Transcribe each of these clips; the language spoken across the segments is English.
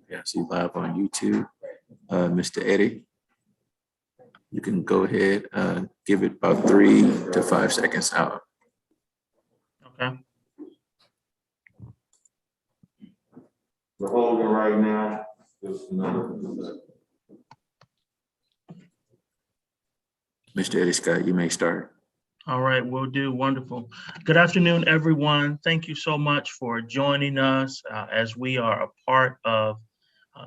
Yeah, I see live on YouTube. Mr. Eddie, you can go ahead, give it about 3 to 5 seconds out. Okay. We're holding right now. Just Mr. Eddie Scott, you may start. All right, will do. Wonderful. Good afternoon, everyone. Thank you so much for joining us as we are a part of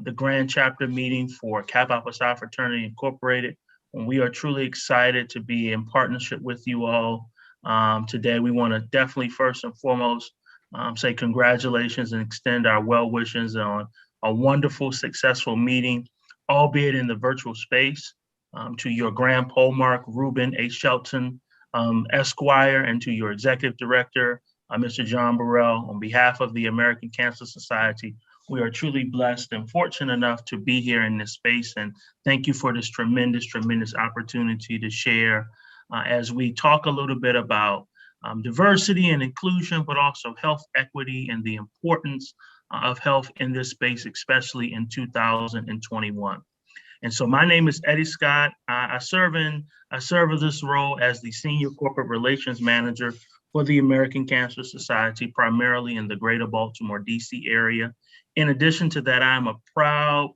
the Grand Chapter meeting for Kappa Alpha Psi Fraternity Incorporated. And we are truly excited to be in partnership with you all today. We want to definitely first and foremost say congratulations and extend our well wishes on a wonderful, successful meeting, albeit in the virtual space, to your Grand Polemarch, Reuben A. Shelton, Esquire, and to your Executive Director, Mr. John Burrell. On behalf of the American Cancer Society, we are truly blessed and fortunate enough to be here in this space. And thank you for this tremendous, tremendous opportunity to share as we talk a little bit about diversity and inclusion, but also health equity and the importance of health in this space, especially in 2021. And so my name is Eddie Scott. I serve in this role as the Senior Corporate Relations Manager for the American Cancer Society, primarily in the greater Baltimore, DC area. In addition to that, I'm a proud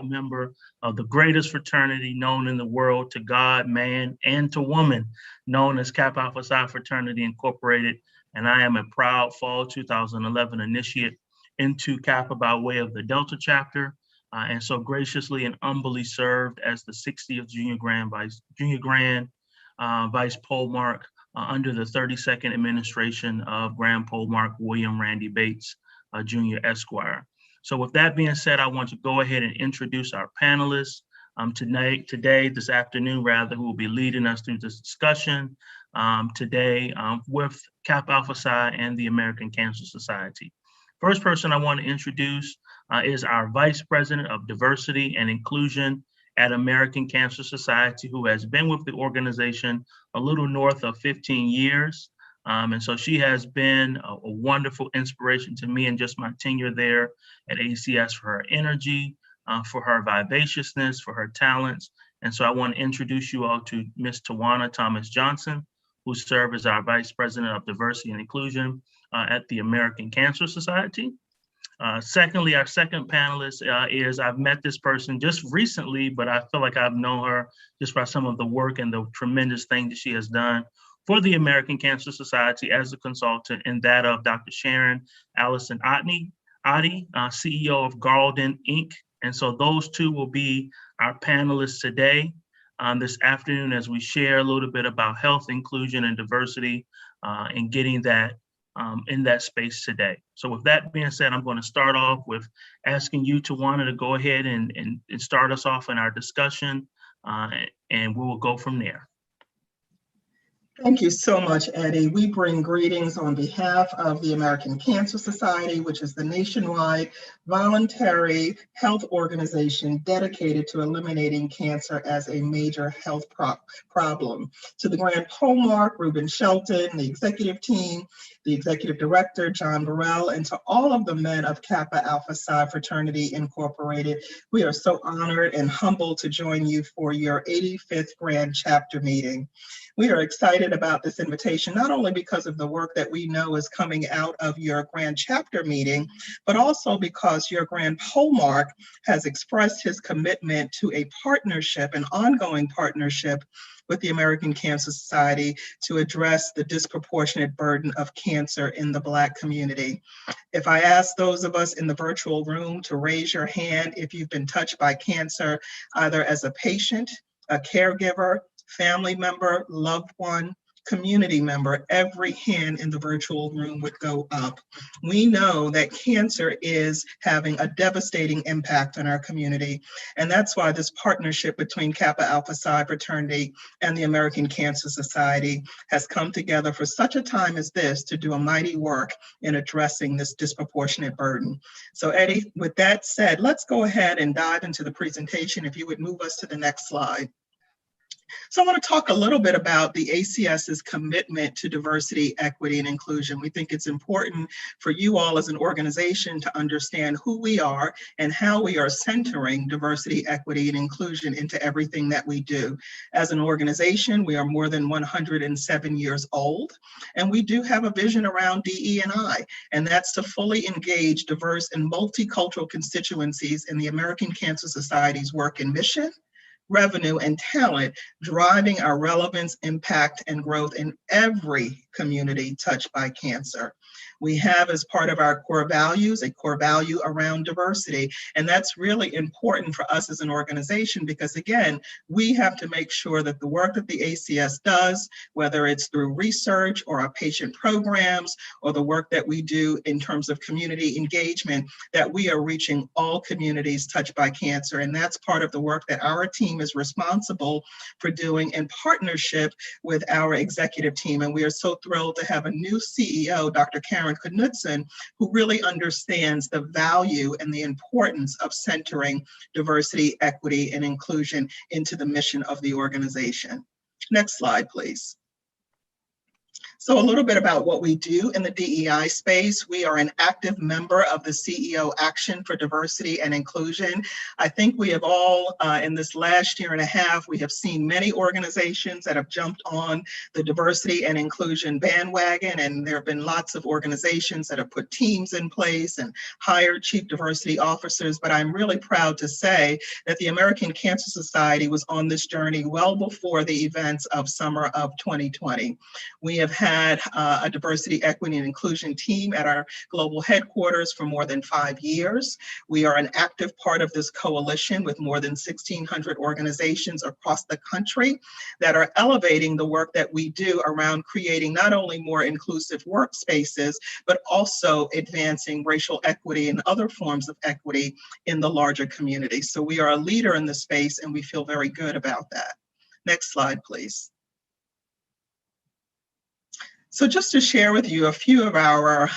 member of the greatest fraternity known in the world to God, man, and to woman, known as Kappa Alpha Psi Fraternity Incorporated. And I am a proud fall 2011 initiate into Kappa by way of the Delta chapter. And so graciously and humbly served as the 60th Junior Grand Vice Polemarch under the 32nd administration of Grand Polemarch William Randy Bates, Jr. Esquire. So with that being said, I want to go ahead and introduce our panelists this afternoon, who will be leading us through this discussion today with Kappa Alpha Psi and the American Cancer Society. First person I want to introduce is our Vice President of Diversity and Inclusion at American Cancer Society, who has been with the organization a little north of 15 years. And so she has been a wonderful inspiration to me in just my tenure there at ACS for her energy, for her vivaciousness, for her talents. And so I want to introduce you all to Ms. Tawana Thomas Johnson, who serves as our Vice President of Diversity and Inclusion at the American Cancer Society. Secondly, our second panelist is, I've met this person just recently, but I feel like I've known her just by some of the work and the tremendous thing that she has done for the American Cancer Society as a consultant, and that of Dr. Sharon Allison Ottey, CEO of Garlden, Inc. And so those two will be our panelists today, this afternoon, as we share a little bit about health, inclusion, and diversity, and getting that in that space today. So with that being said, I'm going to start off with asking you, Tawana, to go ahead and start us off in our discussion, and we will go from there. Thank you so much, Eddie. We bring greetings on behalf of the American Cancer Society, which is the nationwide voluntary health organization dedicated to eliminating cancer as a major health problem. To the Grand Polemarch, Reuben Shelton, the executive team, the executive director, John Burrell, and to all of the men of Kappa Alpha Psi Fraternity Incorporated, we are so honored and humbled to join you for your 85th Grand Chapter meeting. We are excited about this invitation, not only because of the work that we know is coming out of your Grand Chapter meeting, but also because your Grand Polemarch has expressed his commitment to a partnership, an ongoing partnership with the American Cancer Society to address the disproportionate burden of cancer in the Black community. If I ask those of us in the virtual room to raise your hand if you've been touched by cancer, either as a patient, a caregiver, family member, loved one, community member, every hand in the virtual room would go up. We know that cancer is having a devastating impact on our community. And that's why this partnership between Kappa Alpha Psi Fraternity and the American Cancer Society has come together for such a time as this to do a mighty work in addressing this disproportionate burden. So Eddie, with that said, let's go ahead and dive into the presentation. If you would move us to the next slide. So I want to talk a little bit about the ACS's commitment to diversity, equity, and inclusion. We think it's important for you all as an organization to understand who we are and how we are centering diversity, equity, and inclusion into everything that we do. As an organization, we are more than 107 years old, and we do have a vision around DE&I, and that's to fully engage diverse and multicultural constituencies in the American Cancer Society's work and mission, revenue, and talent, driving our relevance, impact, and growth in every community touched by cancer. We have, as part of our core values, a core value around diversity. And that's really important for us as an organization because, again, we have to make sure that the work that the ACS does, whether it's through research or our patient programs or the work that we do in terms of community engagement, that we are reaching all communities touched by cancer. And that's part of the work that our team is responsible for doing in partnership with our executive team. And we are so thrilled to have a new CEO, Dr. Karen Knudsen, who really understands the value and the importance of centering diversity, equity, and inclusion into the mission of the organization. Next slide, please. So a little bit about what we do in the DEI space. We are an active member of the CEO Action for Diversity and Inclusion. I think we have all, in this last year and a half, we have seen many organizations that have jumped on the diversity and inclusion bandwagon, and there have been lots of organizations that have put teams in place and hired chief diversity officers, but I'm really proud to say that the American Cancer Society was on this journey well before the events of summer of 2020. We have had a diversity, equity, and inclusion team at our global headquarters for more than 5 years. We are an active part of this coalition with more than 1,600 organizations across the country that are elevating the work that we do around creating not only more inclusive workspaces, but also advancing racial equity and other forms of equity in the larger community. So we are a leader in the space, and we feel very good about that. Next slide, please. So just to share with you a few of our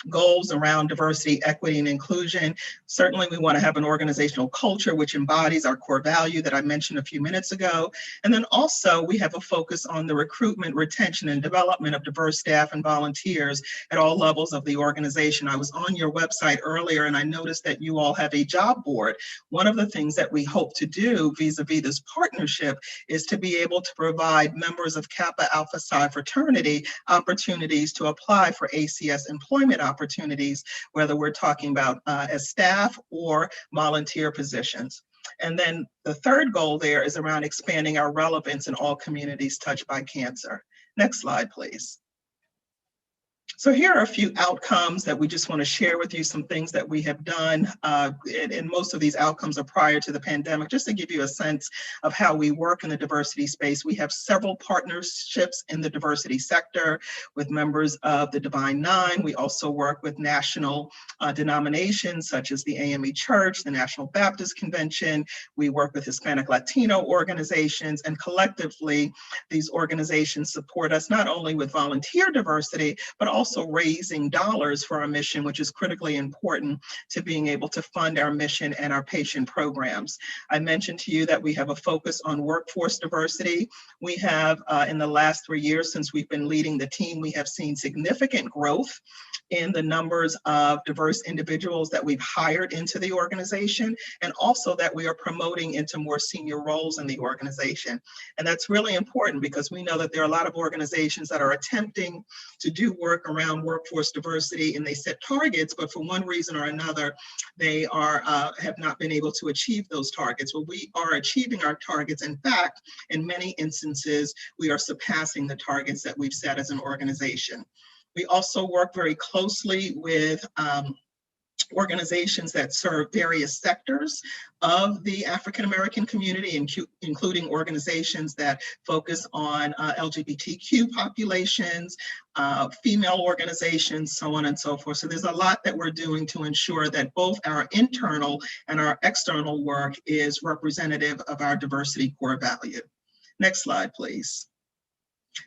goals around diversity, equity, and inclusion, certainly we want to have an organizational culture which embodies our core value that I mentioned a few minutes ago. And then also we have a focus on the recruitment, retention, and development of diverse staff and volunteers at all levels of the organization. I was on your website earlier and I noticed that you all have a job board. One of the things that we hope to do vis-a-vis this partnership is to be able to provide members of Kappa Alpha Psi fraternity opportunities to apply for ACS employment opportunities, whether we're talking about as staff or volunteer positions. And then the third goal there is around expanding our relevance in all communities touched by cancer. Next slide, please. So here are a few outcomes that we just want to share with you, some things that we have done, and most of these outcomes are prior to the pandemic, just to give you a sense of how we work in the diversity space. We have several partnerships in the diversity sector with members of the Divine Nine. We also work with national denominations such as the AME Church, the National Baptist Convention. We work with Hispanic Latino organizations, and collectively, these organizations support us not only with volunteer diversity, but also raising dollars for our mission, which is critically important to being able to fund our mission and our patient programs. I mentioned to you that we have a focus on workforce diversity. We have, in the last 3 years since we've been leading the team, we have seen significant growth in the numbers of diverse individuals that we've hired into the organization, and also that we are promoting into more senior roles in the organization. And that's really important because we know that there are a lot of organizations that are attempting to do work around workforce diversity, and they set targets, but for one reason or another, they have not been able to achieve those targets. Well, we are achieving our targets. In fact, in many instances, we are surpassing the targets that we've set as an organization. We also work very closely with organizations that serve various sectors of the African American community, including organizations that focus on LGBTQ populations, female organizations, so on and so forth. So there's a lot that we're doing to ensure that both our internal and our external work is representative of our diversity core value. Next slide, please.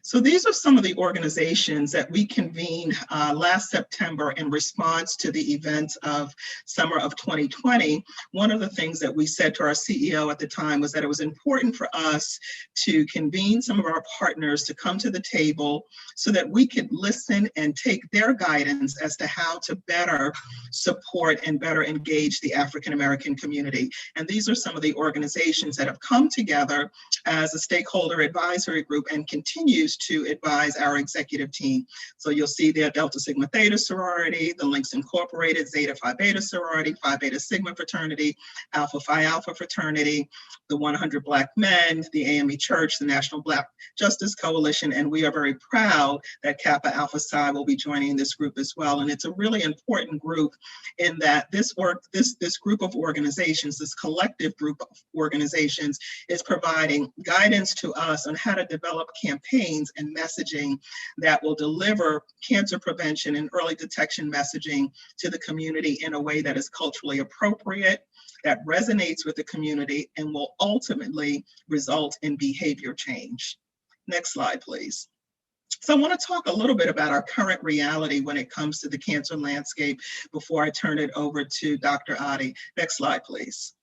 So these are some of the organizations that we convened last September in response to the events of summer of 2020. One of the things that we said to our CEO at the time was that it was important for us to convene some of our partners to come to the table so that we could listen and take their guidance as to how to better support and better engage the African American community. And these are some of the organizations that have come together as a stakeholder advisory group and continues to advise our executive team. So you'll see there Delta Sigma Theta sorority, the Links Incorporated, Zeta Phi Beta sorority, Phi Beta Sigma fraternity, Alpha Phi Alpha fraternity, the 100 Black Men, the AME Church, the National Black Justice Coalition, and we are very proud that Kappa Alpha Psi will be joining this group as well. And it's a really important group in that this group of organizations, this collective group of organizations, is providing guidance to us on how to develop campaigns and messaging that will deliver cancer prevention and early detection messaging to the community in a way that is culturally appropriate, that resonates with the community, and will ultimately result in behavior change. Next slide, please. So I want to talk a little bit about our current reality when it comes to the cancer landscape before I turn it over to Dr. Adi. Next slide, please.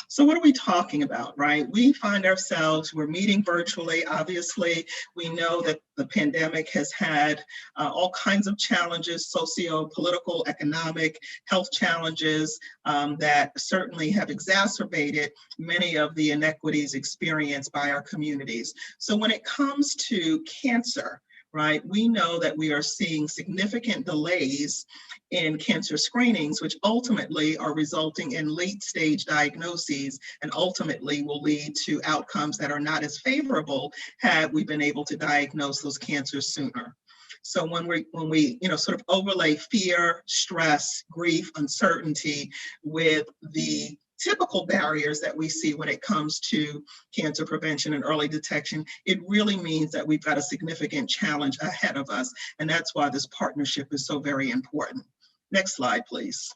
So what are we talking about, right? We find ourselves, we're meeting virtually. Obviously, we know that the pandemic has had all kinds of challenges, socio-political, economic, health challenges that certainly have exacerbated many of the inequities experienced by our communities. So when it comes to cancer, right, we know that we are seeing significant delays in cancer screenings, which ultimately are resulting in late stage diagnoses and ultimately will lead to outcomes that are not as favorable had we been able to diagnose those cancers sooner. So when we sort of overlay fear, stress, grief, uncertainty with the typical barriers that we see when it comes to cancer prevention and early detection, it really means that we've got a significant challenge ahead of us. And that's why this partnership is so very important. Next slide, please.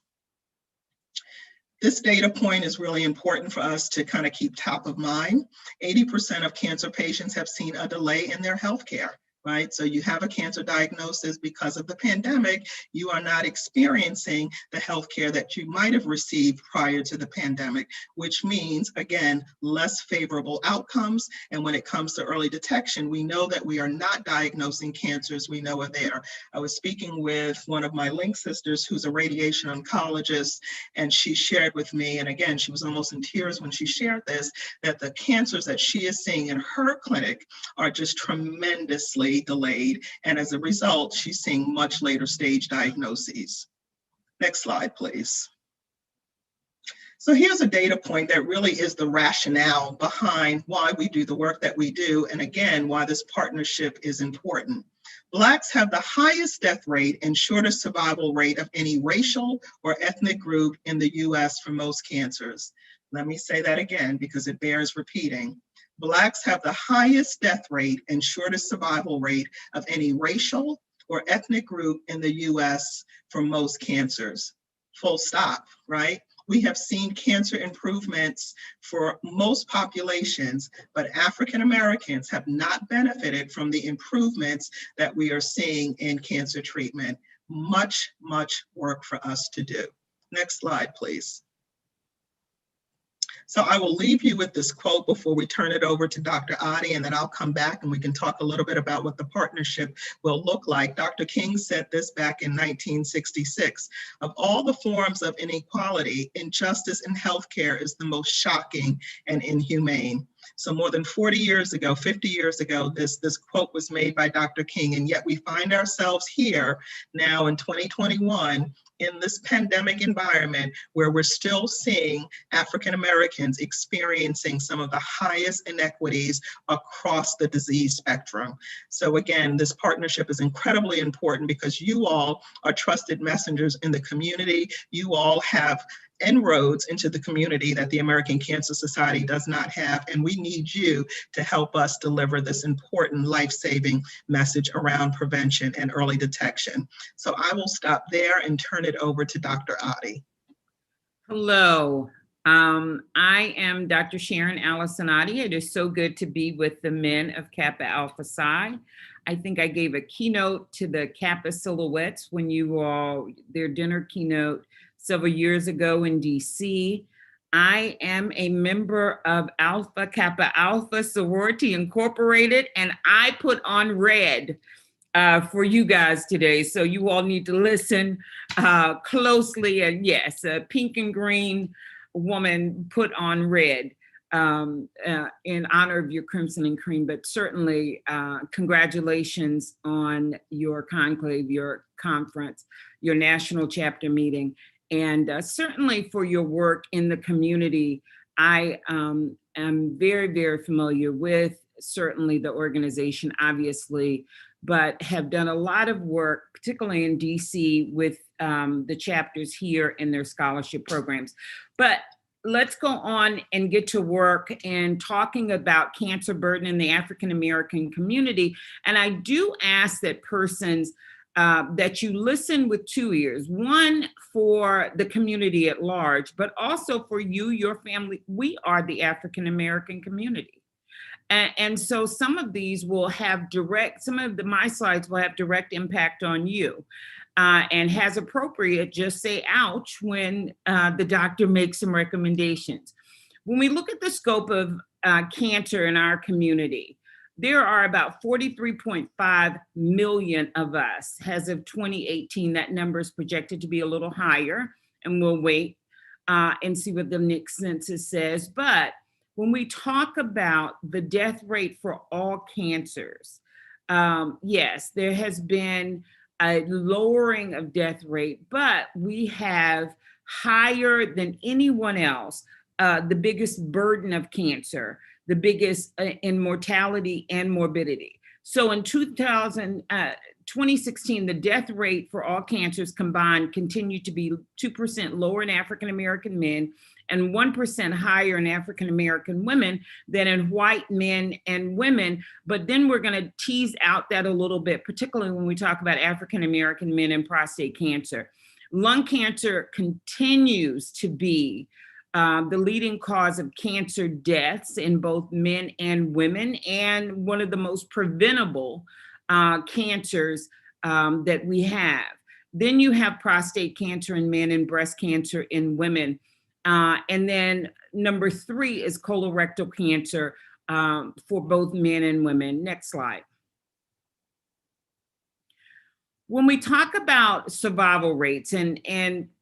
This data point is really important for us to kind of keep top of mind. 80% of cancer patients have seen a delay in their healthcare. Right? So you have a cancer diagnosis because of the pandemic, you are not experiencing the healthcare that you might have received prior to the pandemic, which means, again, less favorable outcomes. And when it comes to early detection, we know that we are not diagnosing cancers we know are there. I was speaking with one of my Link sisters who's a radiation oncologist, and she shared with me, and again, she was almost in tears when she shared this, that the cancers that she is seeing in her clinic are just tremendously delayed, and as a result, she's seeing much later stage diagnoses. Next slide, please. So here's a data point that really is the rationale behind why we do the work that we do, and again, why this partnership is important. Blacks have the highest death rate and shortest survival rate of any racial or ethnic group in the US for most cancers. Let me say that again because it bears repeating. Blacks have the highest death rate and shortest survival rate of any racial or ethnic group in the US for most cancers. Full stop, right? We have seen cancer improvements for most populations, but African Americans have not benefited from the improvements that we are seeing in cancer treatment. Much, much work for us to do. Next slide, please. So I will leave you with this quote before we turn it over to Dr. Adi, and then I'll come back and we can talk a little bit about what the partnership will look like. Dr. King said this back in 1966. Of all the forms of inequality, injustice in healthcare is the most shocking and inhumane. So more than 40 years ago, 50 years ago, this quote was made by Dr. King, and yet we find ourselves here now in 2021 in this pandemic environment where we're still seeing African Americans experiencing some of the highest inequities across the disease spectrum. So again, this partnership is incredibly important because you all are trusted messengers in the community. You all have inroads into the community that the American Cancer Society does not have, and we need you to help us deliver this important life-saving message around prevention and early detection. So I will stop there and turn it over to Dr. Adi. Hello. I am Dr. Sharon Alisonati. It is so good to be with the men of Kappa Alpha Psi. I think I gave a keynote to the Kappa Silhouettes when you all, their dinner keynote several years ago in DC. I am a member of Alpha Kappa Alpha Sorority Incorporated, and I put on red for you guys today. So you all need to listen closely. And yes, a pink and green woman put on red in honor of your crimson and cream, but certainly congratulations on your conclave, your conference, your national chapter meeting, and certainly for your work in the community. I am very, very familiar with certainly the organization, obviously, but have done a lot of work, particularly in DC, with the chapters here and their scholarship programs. But let's go on and get to work and talking about cancer burden in the African American community. And I do ask that persons that you listen with two ears, one for the community at large, but also for you, your family. We are the African American community. And so some of these will have my slides will have direct impact on you. And as appropriate, just say ouch when the doctor makes some recommendations. When we look at the scope of cancer in our community, there are about 43.5 million of us. As of 2018, that number is projected to be a little higher, and we'll wait and see what the next census says. But when we talk about the death rate for all cancers, yes, there has been a lowering of death rate, but we have higher than anyone else, the biggest burden of cancer, the biggest in mortality and morbidity. So in 2016, the death rate for all cancers combined continued to be 2% lower in African American men and 1% higher in African American women than in white men and women. But then we're going to tease out that a little bit, particularly when we talk about African American men and prostate cancer. Lung cancer continues to be the leading cause of cancer deaths in both men and women, and one of the most preventable cancers that we have. Then you have prostate cancer in men and breast cancer in women. And then number 3 is colorectal cancer for both men and women. Next slide. When we talk about survival rates and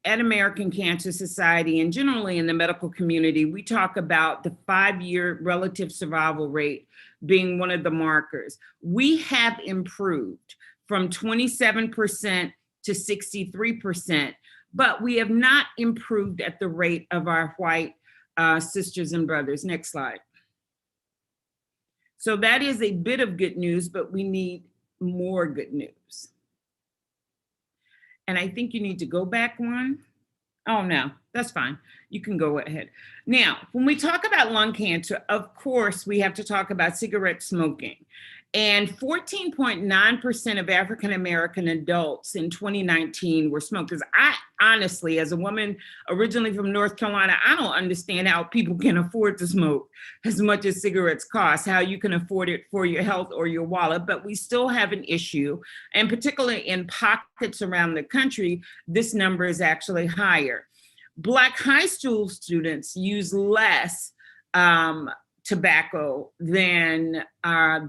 at American Cancer Society and generally in the medical community, we talk about the 5-year relative survival rate being one of the markers. We have improved from 27% to 63%, but we have not improved at the rate of our white sisters and brothers. Next slide. So that is a bit of good news, but we need more good news. And I think you need to go back one. Oh, no, that's fine. You can go ahead. Now, when we talk about lung cancer, of course, we have to talk about cigarette smoking. And 14.9% of African-American adults in 2019 were smokers. I honestly, as a woman originally from North Carolina, I don't understand how people can afford to smoke as much as cigarettes cost, how you can afford it for your health or your wallet, but we still have an issue. And particularly in pockets around the country, this number is actually higher. Black high school students use less tobacco than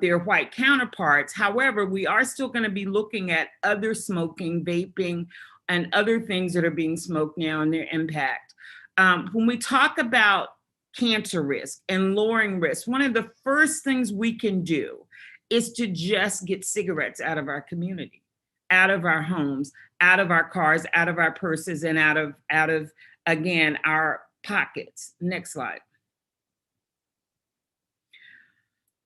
their white counterparts. However, we are still going to be looking at other smoking, vaping, and other things that are being smoked now and their impact. When we talk about cancer risk and lowering risk, one of the first things we can do is to just get cigarettes out of our community, out of our homes, out of our cars, out of our purses, and out of again, our pockets. Next slide.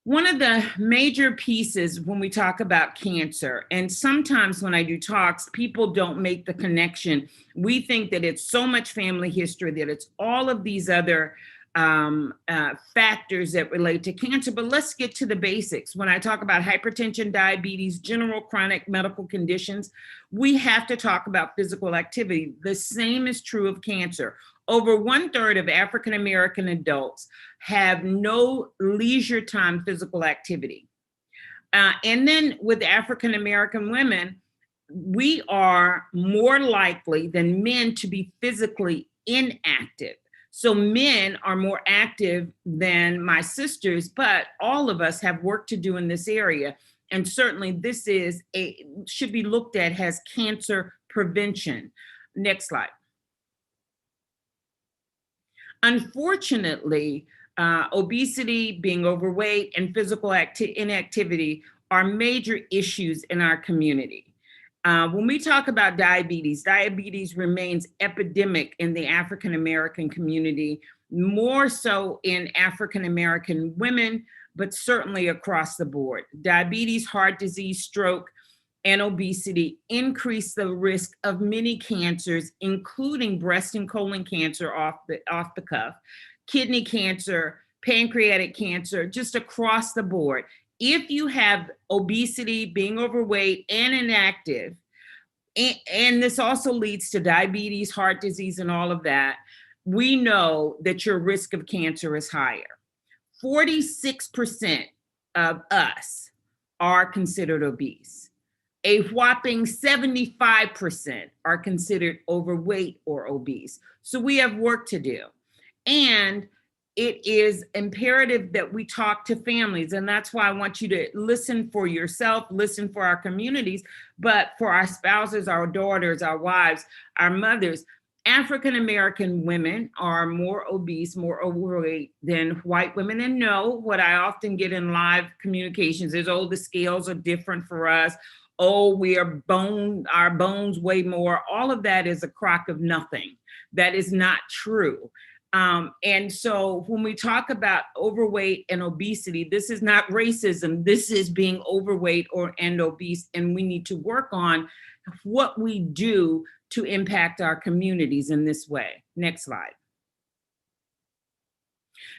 One of the major pieces when we talk about cancer, and sometimes when I do talks, people don't make the connection. We think that it's so much family history, that it's all of these other factors that relate to cancer, but let's get to the basics. When I talk about hypertension, diabetes, general chronic medical conditions, we have to talk about physical activity. The same is true of cancer. Over 1/3 of African American adults have no leisure time physical activity. And then with African American women, we are more likely than men to be physically inactive. So men are more active than my sisters, but all of us have work to do in this area. And certainly this should be looked at as cancer prevention. Next slide. Unfortunately, obesity, being overweight, and physical inactivity are major issues in our community. When we talk about diabetes, diabetes remains epidemic in the African American community, more so in African American women, but certainly across the board. Diabetes, heart disease, stroke, and obesity increase the risk of many cancers, including breast and colon cancer off the cuff, kidney cancer, pancreatic cancer, just across the board. If you have obesity, being overweight, and inactive, and this also leads to diabetes, heart disease, and all of that, we know that your risk of cancer is higher. 46% of us are considered obese. A whopping 75% are considered overweight or obese. So we have work to do. And it is imperative that we talk to families. And that's why I want you to listen for yourself, listen for our communities, but for our spouses, our daughters, our wives, our mothers. African American women are more obese, more overweight than white women. And no, what I often get in live communications is, oh, the scales are different for us. Oh, our bones weigh more. All of that is a crock of nothing. That is not true. And so when we talk about overweight and obesity, this is not racism. This is being overweight and obese. And we need to work on what we do to impact our communities in this way. Next slide.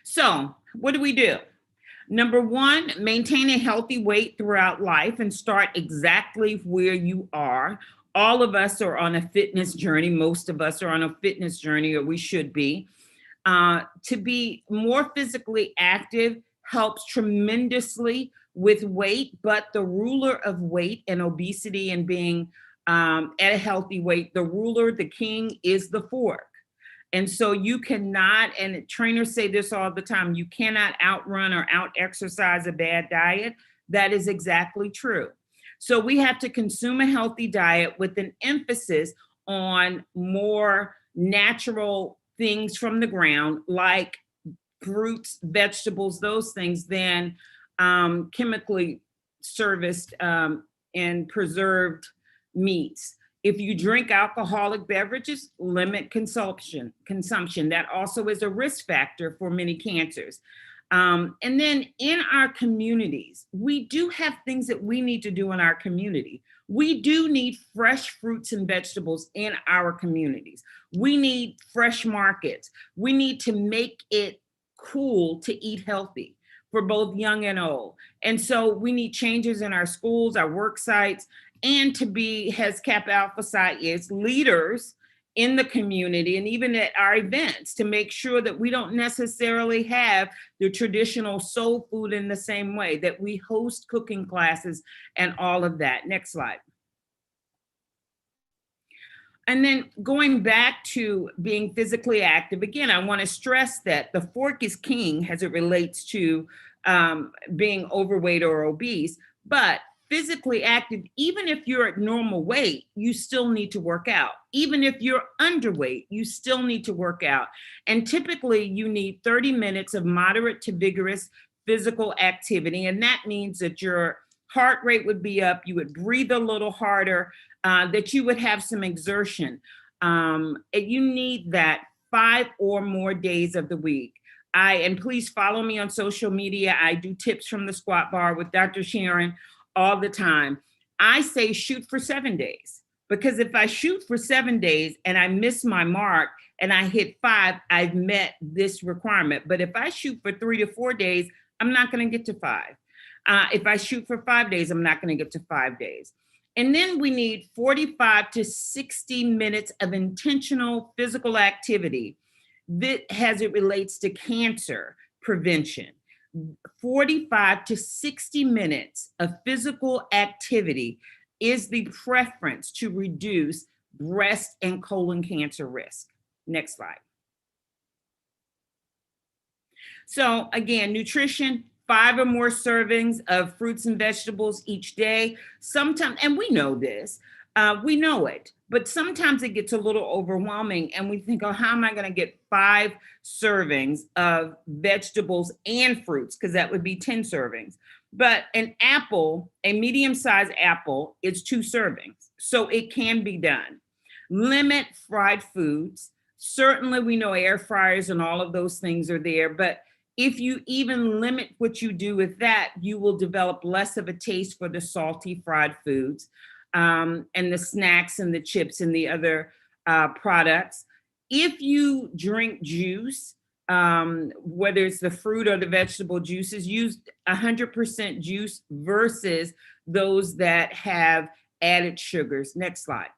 So what do? Number one, maintain a healthy weight throughout life and start exactly where you are. All of us are on a fitness journey. Most of us are on a fitness journey, or we should be. To be more physically active helps tremendously with weight, but the ruler of weight and obesity and being at a healthy weight, the king is the fork. And so you cannot, and trainers say this all the time, you cannot outrun or out-exercise a bad diet. That is exactly true. So we have to consume a healthy diet with an emphasis on more natural things from the ground, like fruits, vegetables, those things, than chemically serviced and preserved meats. If you drink alcoholic beverages, limit consumption. That also is a risk factor for many cancers. And then in our communities, we do have things that we need to do in our community. We do need fresh fruits and vegetables in our communities. We need fresh markets. We need to make it cool to eat healthy for both young and old. And so we need changes in our schools, our work sites, and to be, as Kappa Alpha Psi is, leaders in the community and even at our events to make sure that we don't necessarily have the traditional soul food in the same way, that we host cooking classes and all of that. Next slide. And then going back to being physically active, again, I want to stress that the fork is king as it relates to being overweight or obese, but physically active, even if you're at normal weight, you still need to work out. Even if you're underweight, you still need to work out. And typically you need 30 minutes of moderate to vigorous physical activity. And that means that your heart rate would be up, you would breathe a little harder, that you would have some exertion. And you need that 5 or more days of the week. And please follow me on social media. I do tips from the squat bar with Dr. Sharon all the time. I say shoot for 7 days, because if I shoot for 7 days and I miss my mark and I hit 5, I've met this requirement. But if I shoot for 3 to 4 days, I'm not going to get to 5. If I shoot for 5 days, I'm not going to get to 5 days. And then we need 45 to 60 minutes of intentional physical activity. as it relates to cancer prevention. 45 to 60 minutes of physical activity is the preference to reduce breast and colon cancer risk. Next slide. So again, nutrition, 5 or more servings of fruits and vegetables each day. Sometimes, and we know this, we know it, but sometimes it gets a little overwhelming and we think, oh, how am I going to get 5 servings of vegetables and fruits? Because that would be 10 servings. But an apple, a medium-sized apple, is 2 servings. So it can be done. Limit fried foods. Certainly we know air fryers and all of those things are there, but if you even limit what you do with that, you will develop less of a taste for the salty fried foods and the snacks and the chips and the other products. If you drink juice, whether it's the fruit or the vegetable juices, use 100% juice versus those that have added sugars. Next slide.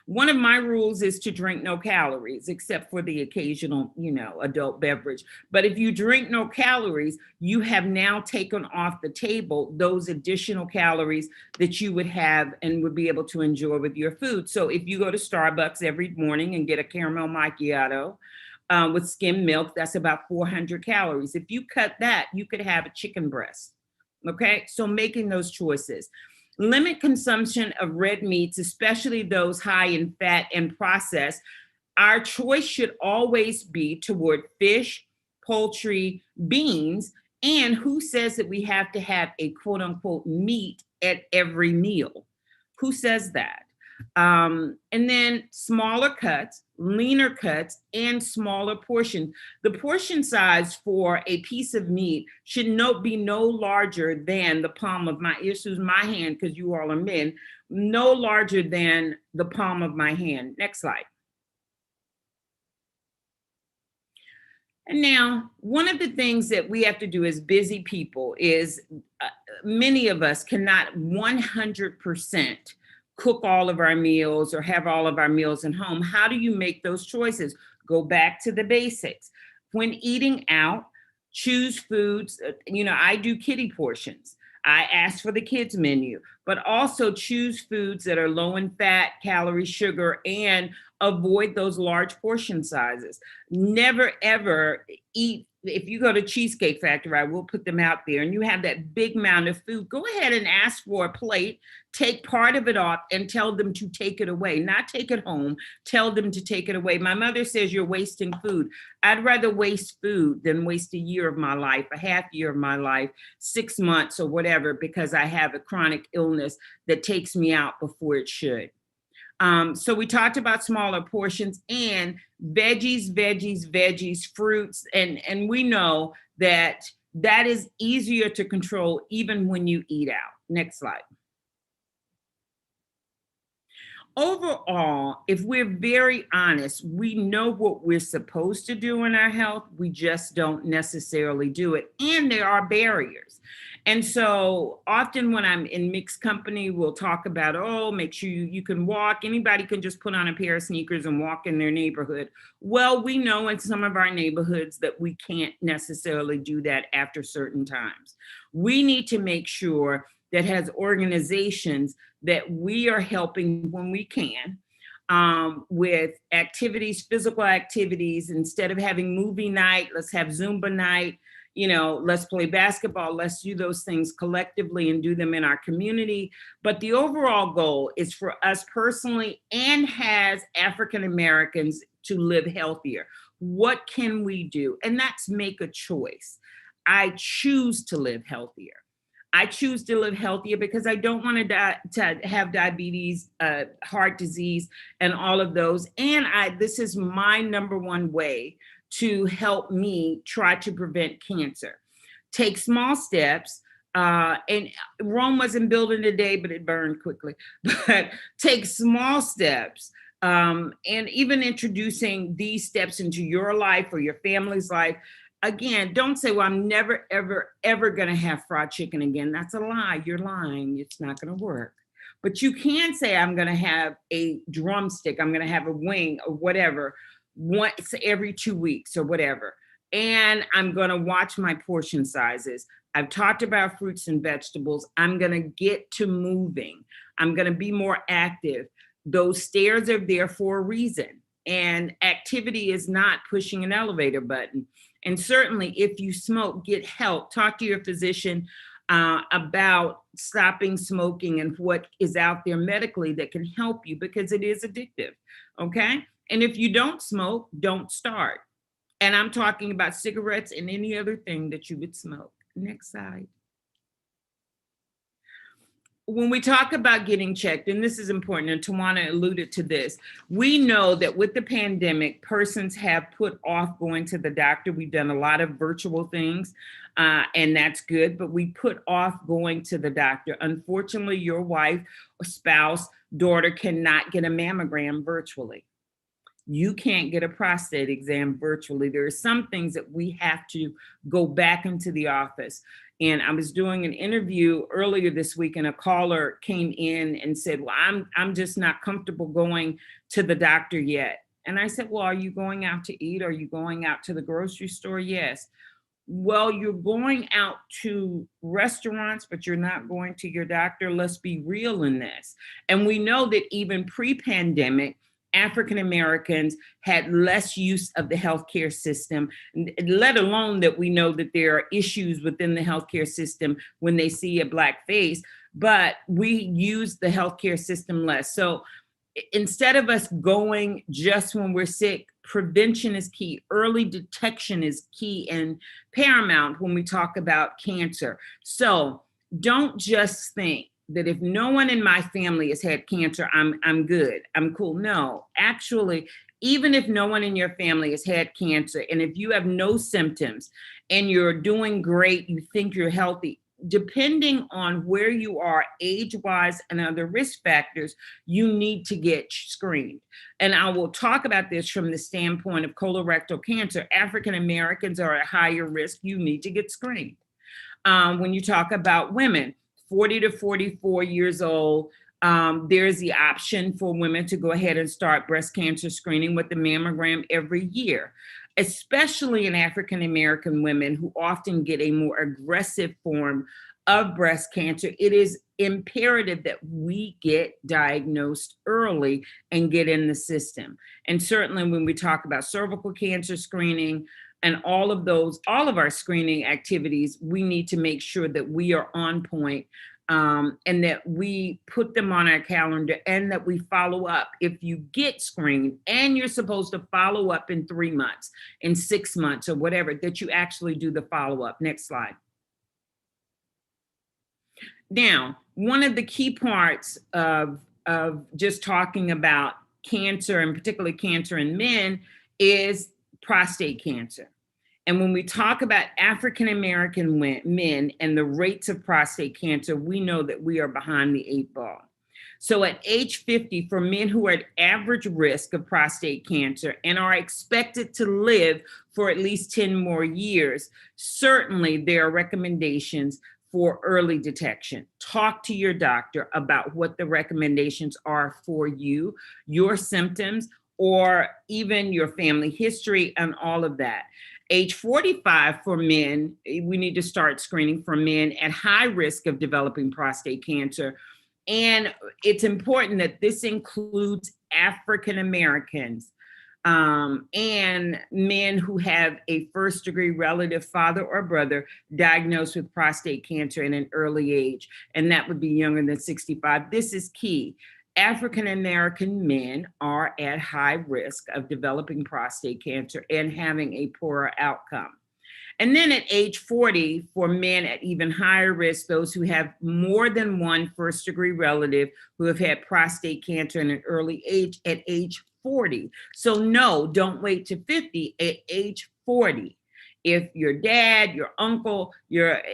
One of my rules is to drink no calories, except for the occasional, adult beverage. But if you drink no calories, you have now taken off the table those additional calories that you would have and would be able to enjoy with your food. So if you go to Starbucks every morning and get a caramel macchiato with skim milk, that's about 400 calories. If you cut that, you could have a chicken breast. Okay, so making those choices. Limit consumption of red meats, especially those high in fat and processed. Our choice should always be toward fish, poultry, beans, and who says that we have to have a quote unquote meat at every meal? Who says that? And then smaller cuts, leaner cuts, and smaller portions. The portion size for a piece of meat should be no larger than the palm of my, excuse my hand, because you all are men, no larger than the palm of my hand. Next slide. And now, one of the things that we have to do as busy people is many of us cannot 100% cook all of our meals or have all of our meals at home. How do you make those choices? Go back to the basics. When eating out, choose foods. I do kiddie portions. I ask for the kids menu, but also choose foods that are low in fat, calorie, sugar, and avoid those large portion sizes. Never, ever eat. If you go to Cheesecake Factory, I will put them out there, and you have that big amount of food, go ahead and ask for a plate, take part of it off and tell them to take it away, not take it home, tell them to take it away. My mother says you're wasting food. I'd rather waste food than waste a year of my life, a half year of my life, 6 months or whatever, because I have a chronic illness that takes me out before it should. So we talked about smaller portions and veggies, fruits, and we know that that is easier to control even when you eat out. Next slide. Overall, if we're very honest, we know what we're supposed to do in our health. We just don't necessarily do it. And there are barriers. And so often when I'm in mixed company, we'll talk about, make sure you can walk. Anybody can just put on a pair of sneakers and walk in their neighborhood. Well, we know in some of our neighborhoods that we can't necessarily do that after certain times. We need to make sure that has organizations that we are helping when we can with activities, physical activities. Instead of having movie night, let's have Zumba night, let's play basketball, let's do those things collectively and do them in our community. But the overall goal is for us personally and as African Americans to live healthier. What can we do? And that's make a choice. I choose to live healthier. I choose to live healthier because I don't want to have diabetes, heart disease, and all of those. And this is my number one way to help me try to prevent cancer. Take small steps. And Rome wasn't built in a day, but it burned quickly. But take small steps. And even introducing these steps into your life or your family's life. Again, don't say, well, I'm never, ever, ever going to have fried chicken again. That's a lie. You're lying. It's not going to work. But you can say, I'm going to have a drumstick. I'm going to have a wing or whatever. once every 2 weeks or whatever. And I'm going to watch my portion sizes. I've talked about fruits and vegetables. I'm going to get to moving. I'm going to be more active. Those stairs are there for a reason. And activity is not pushing an elevator button. And certainly if you smoke, get help. Talk to your physician about stopping smoking and what is out there medically that can help you, because it is addictive, okay? And if you don't smoke, don't start. And I'm talking about cigarettes and any other thing that you would smoke. Next slide. When we talk about getting checked, and this is important, and Tawana alluded to this, we know that with the pandemic, persons have put off going to the doctor. We've done a lot of virtual things, and that's good, but we put off going to the doctor. Unfortunately, your wife or spouse, daughter cannot get a mammogram virtually. You can't get a prostate exam virtually. There are some things that we have to go back into the office. And I was doing an interview earlier this week, and a caller came in and said, well, I'm just not comfortable going to the doctor yet. And I said, well, are you going out to eat? Are you going out to the grocery store? Yes. Well, you're going out to restaurants, but you're not going to your doctor. Let's be real in this. And we know that even pre-pandemic, African Americans had less use of the healthcare system, let alone that we know that there are issues within the healthcare system when they see a Black face, but we use the healthcare system less. So instead of us going just when we're sick, prevention is key. Early detection is key and paramount when we talk about cancer. So don't just think that if no one in my family has had cancer, I'm good, I'm cool. No, actually, even if no one in your family has had cancer, and if you have no symptoms and you're doing great, you think you're healthy, depending on where you are age-wise and other risk factors, you need to get screened. And I will talk about this from the standpoint of colorectal cancer. African Americans are at higher risk. You need to get screened. When you talk about women, 40 to 44 years old, there's the option for women to go ahead and start breast cancer screening with the mammogram every year, especially in African American women who often get a more aggressive form of breast cancer. It is imperative that we get diagnosed early and get in the system. And certainly when we talk about cervical cancer screening, and all of our screening activities, we need to make sure that we are on point, and that we put them on our calendar, and that we follow up. If you get screened and you're supposed to follow up in 3 months, in 6 months, or whatever, that you actually do the follow-up. Next slide. Now, one of the key parts of just talking about cancer, and particularly cancer in men, is prostate cancer. And when we talk about African American men and the rates of prostate cancer, we know that we are behind the 8 ball. So at age 50, for men who are at average risk of prostate cancer and are expected to live for at least 10 more years, certainly there are recommendations for early detection. Talk to your doctor about what the recommendations are for you, your symptoms, or even your family history and all of that. Age 45 for men, we need to start screening for men at high risk of developing prostate cancer. And it's important that this includes African Americans and men who have a first-degree relative, father or brother, diagnosed with prostate cancer in an early age, and that would be younger than 65. This is key. African American men are at high risk of developing prostate cancer and having a poorer outcome. And then at age 40, for men at even higher risk, those who have more than one first-degree relative who have had prostate cancer in an early age, at age 40. So no, don't wait to 50, at age 40. If your dad, your uncle,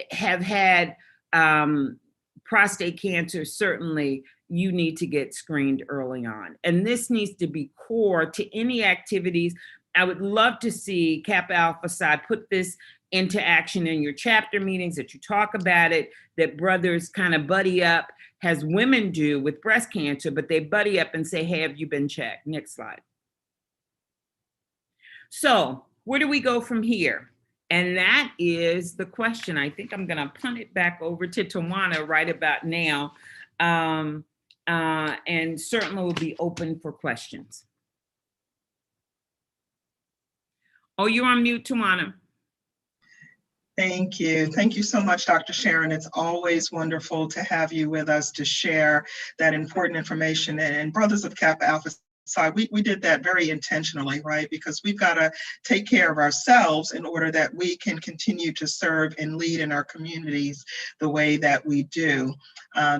have had prostate cancer, certainly you need to get screened early on. And this needs to be core to any activities. I would love to see Kappa Alpha Psi put this into action in your chapter meetings, that you talk about it, that brothers kind of buddy up, as women do with breast cancer, but they buddy up and say, hey, have you been checked? Next slide. So where do we go from here? And that is the question. I think I'm going to punt it back over to Tawana right about now. And certainly will be open for questions. Oh, you're on mute, Tawana. Thank you. Thank you so much, Dr. Sharon. It's always wonderful to have you with us to share that important information. And Brothers of Kappa Alpha Psi, we did that very intentionally, right? Because we've got to take care of ourselves in order that we can continue to serve and lead in our communities the way that we do.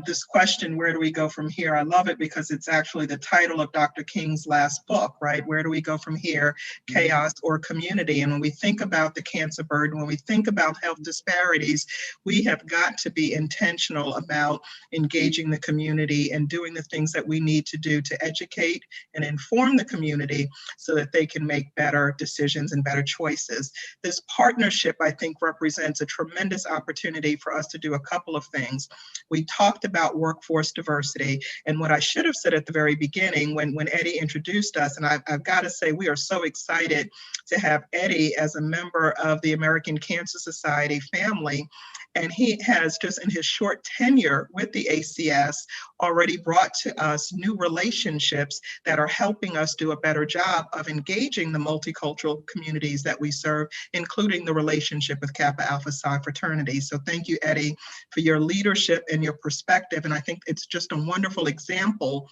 This question, where do we go from here? I love it because it's actually the title of Dr. King's last book, right? Where do we go from here? Chaos or community? And when we think about the cancer burden, when we think about health disparities, we have got to be intentional about engaging the community and doing the things that we need to do to educate and inform the community so that they can make better decisions and better choices. This partnership, I think, represents a tremendous opportunity for us to do a couple of things. We talked about workforce diversity, and what I should have said at the very beginning when Eddie introduced us, and I've got to say we are so excited to have Eddie as a member of the American Cancer Society family. And he has, just in his short tenure with the ACS, already brought to us new relationships that are helping us do a better job of engaging the multicultural communities that we serve, including the relationship with Kappa Alpha Psi fraternity. So thank you, Eddie, for your leadership and your perspective. And I think it's just a wonderful example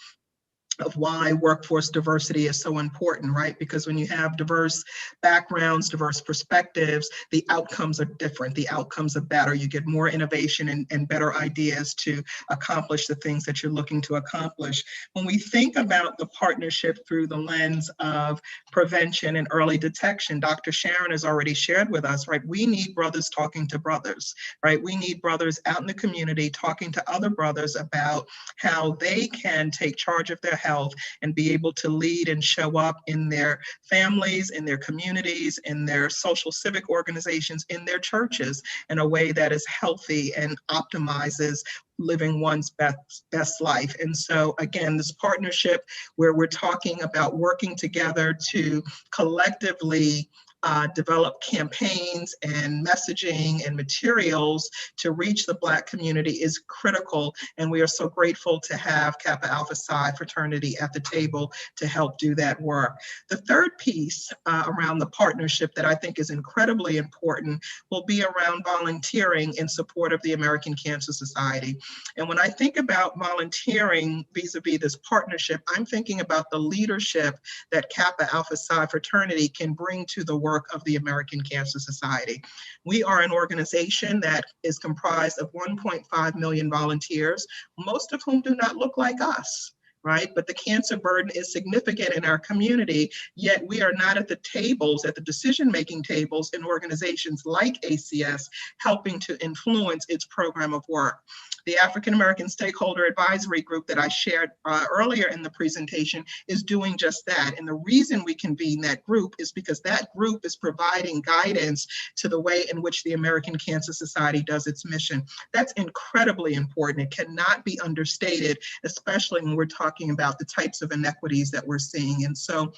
of why workforce diversity is so important, right? Because when you have diverse backgrounds, diverse perspectives, the outcomes are different. The outcomes are better. You get more innovation and better ideas to accomplish the things that you're looking to accomplish. When we think about the partnership through the lens of prevention and early detection, Dr. Sharon has already shared with us, right? We need brothers talking to brothers, right? We need brothers out in the community talking to other brothers about how they can take charge of their health and be able to lead and show up in their families, in their communities, in their social civic organizations, in their churches in a way that is healthy and optimizes living one's best life. And so again, this partnership where we're talking about working together to collectively develop campaigns and messaging and materials to reach the Black community is critical. And we are so grateful to have Kappa Alpha Psi fraternity at the table to help do that work. The third piece around the partnership that I think is incredibly important will be around volunteering in support of the American Cancer Society. And when I think about volunteering vis-a-vis this partnership, I'm thinking about the leadership that Kappa Alpha Psi fraternity can bring to the work of the American Cancer Society. We are an organization that is comprised of 1.5 million volunteers, most of whom do not look like us, right? But the cancer burden is significant in our community, yet we are not at the tables, at the decision-making tables in organizations like ACS, helping to influence its program of work. The African American Stakeholder Advisory Group that I shared earlier in the presentation is doing just that. And the reason we convene that group is because that group is providing guidance to the way in which the American Cancer Society does its mission. That's incredibly important. It cannot be understated, especially when we're talking about the types of inequities that we're seeing. And so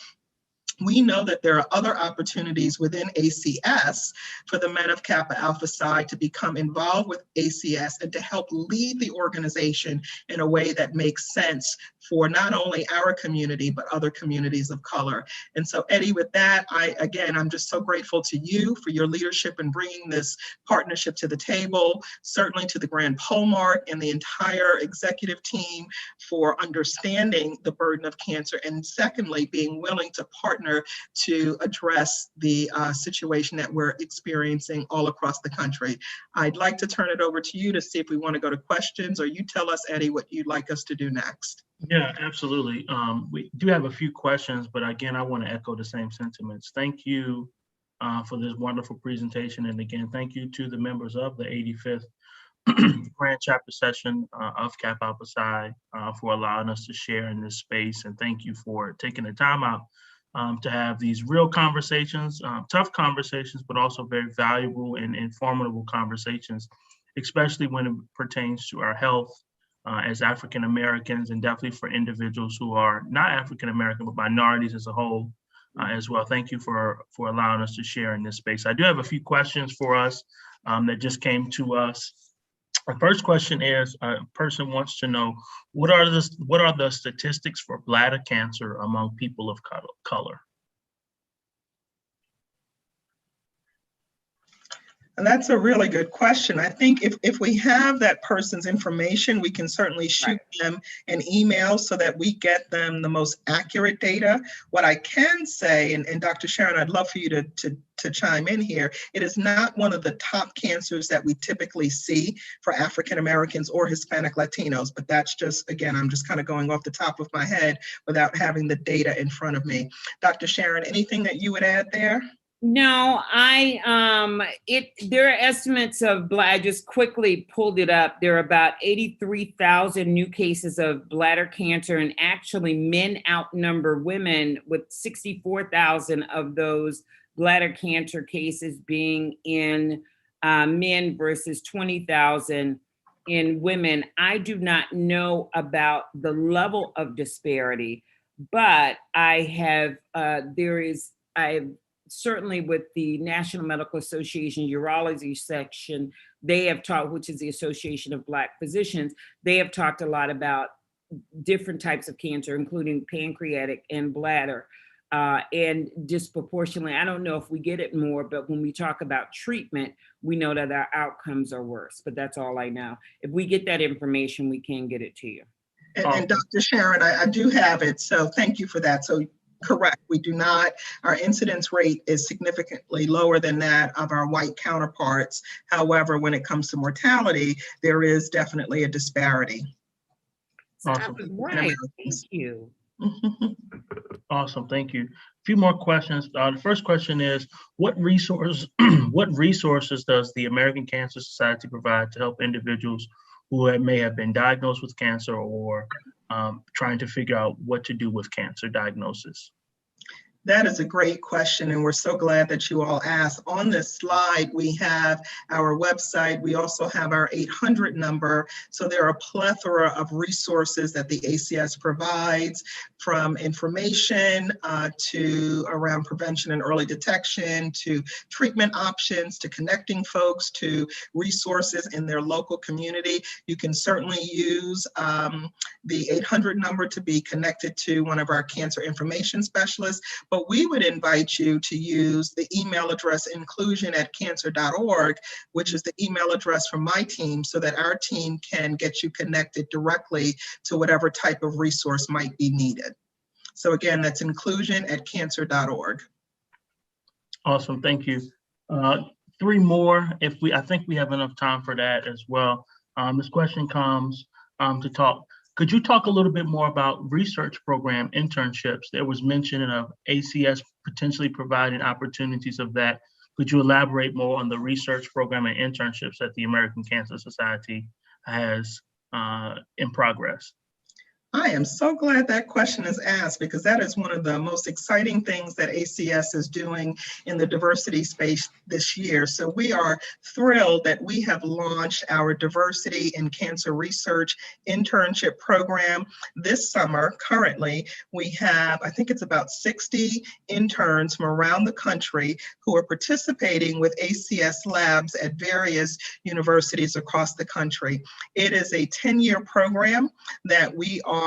we know that there are other opportunities within ACS for the men of Kappa Alpha Psi to become involved with ACS and to help lead the organization in a way that makes sense for not only our community, but other communities of color. And so, Eddie, with that, I'm just so grateful to you for your leadership in bringing this partnership to the table, certainly to the Grand Polemarch and the entire executive team for understanding the burden of cancer, and secondly, being willing to partner to address the situation that we're experiencing all across the country. I'd like to turn it over to you to see if we want to go to questions, or you tell us, Eddie, what you'd like us to do next. Yeah, absolutely. We do have a few questions, but again, I want to echo the same sentiments. Thank you for this wonderful presentation. And again, thank you to the members of the 85th Grand Chapter session of Kappa Alpha Psi for allowing us to share in this space. And thank you for taking the time out to have these real conversations, tough conversations, but also very valuable and informative conversations, especially when it pertains to our health as African Americans, and definitely for individuals who are not African American, but minorities as a whole, as well. Thank you for allowing us to share in this space. I do have a few questions for us that just came to us. Our first question is, a person wants to know, what are the statistics for bladder cancer among people of color? And that's a really good question. I think if we have that person's information, we can certainly shoot them an email so that we get them the most accurate data. What I can say, and Dr. Sharon, I'd love for you to chime in here, it is not one of the top cancers that we typically see for African Americans or Hispanic Latinos, but that's just, again, I'm just kind of going off the top of my head without having the data in front of me. Dr. Sharon, anything that you would add there? No, there are estimates of I just quickly pulled it up. There are about 83,000 new cases of bladder cancer, and actually men outnumber women, with 64,000 of those bladder cancer cases being in men versus 20,000 in women. I do not know about the level of disparity, but I have certainly with the National Medical Association Urology section, they have talked, which is the Association of Black Physicians, they have talked a lot about different types of cancer, including pancreatic and bladder. And disproportionately, I don't know if we get it more, but when we talk about treatment, we know that our outcomes are worse, but that's all I know. If we get that information, we can get it to you. And Dr. Sharon, I do have it, so thank you for that. So correct, we do not, our incidence rate is significantly lower than that of our white counterparts. However, when it comes to mortality, there is definitely a disparity. Awesome. Right, thank you. Awesome, thank you. A few more questions. The first question is, what resources does the American Cancer Society provide to help individuals who may have been diagnosed with cancer or trying to figure out what to do with cancer diagnosis? That is a great question, and we're so glad that you all asked. On this slide, we have our website. We also have our 800 number. So there are a plethora of resources that the ACS provides, from information to around prevention and early detection, to treatment options, to connecting folks to resources in their local community. You can certainly use the 800 number to be connected to one of our cancer information specialists. But we would invite you to use the email address inclusion@cancer.org, which is the email address from my team, so that our team can get you connected directly to whatever type of resource might be needed. So again, that's inclusion@cancer.org. Awesome, thank you. Three more, I think we have enough time for that as well. This question comes could you talk a little bit more about research program internships? There was mention of ACS potentially providing opportunities of that. Could you elaborate more on the research program and internships that the American Cancer Society has in progress? I am so glad that question is asked, because that is one of the most exciting things that ACS is doing in the diversity space this year. So we are thrilled that we have launched our Diversity in Cancer Research internship program this summer. Currently, we have, I think it's about 60 interns from around the country who are participating with ACS labs at various universities across the country. It is a 10-year program that we are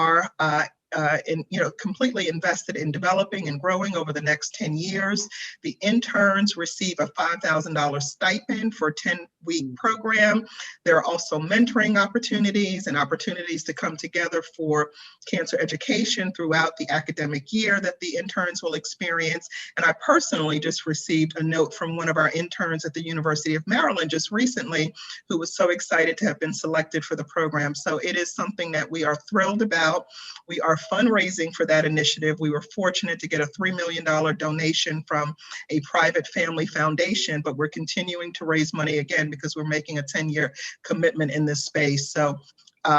completely invested in developing and growing over the next 10 years. The interns receive a $5,000 stipend for a 10-week program. There are also mentoring opportunities and opportunities to come together for cancer education throughout the academic year that the interns will experience. And I personally just received a note from one of our interns at the University of Maryland just recently, who was so excited to have been selected for the program. So it is something that we are thrilled about. We are fundraising for that initiative. We were fortunate to get a $3 million donation from a private family foundation, but we're continuing to raise money again because we're making a 10-year commitment in this space. So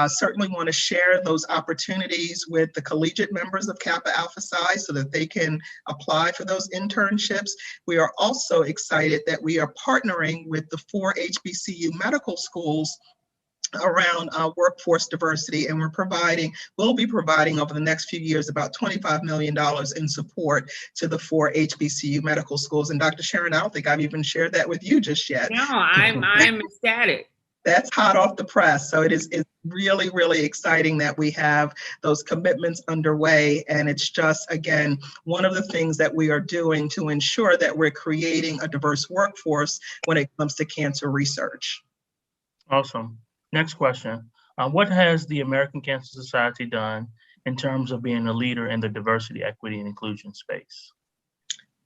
certainly want to share those opportunities with the collegiate members of Kappa Alpha Psi so that they can apply for those internships. We are also excited that we are partnering with the 4 HBCU medical schools around workforce diversity, and we'll be providing over the next few years about $25 million in support to the 4 HBCU medical schools. And Dr. Sharon, I don't think I've even shared that with you just yet. No, I'm ecstatic. That's hot off the press. So it's really, really exciting that we have those commitments underway. And it's just, again, one of the things that we are doing to ensure that we're creating a diverse workforce when it comes to cancer research. Awesome. Next question. What has the American Cancer Society done in terms of being a leader in the diversity, equity, and inclusion space?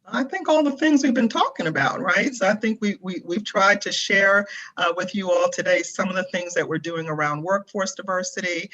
I think all the things we've been talking about, right? So I think we've tried to share with you all today some of the things that we're doing around workforce diversity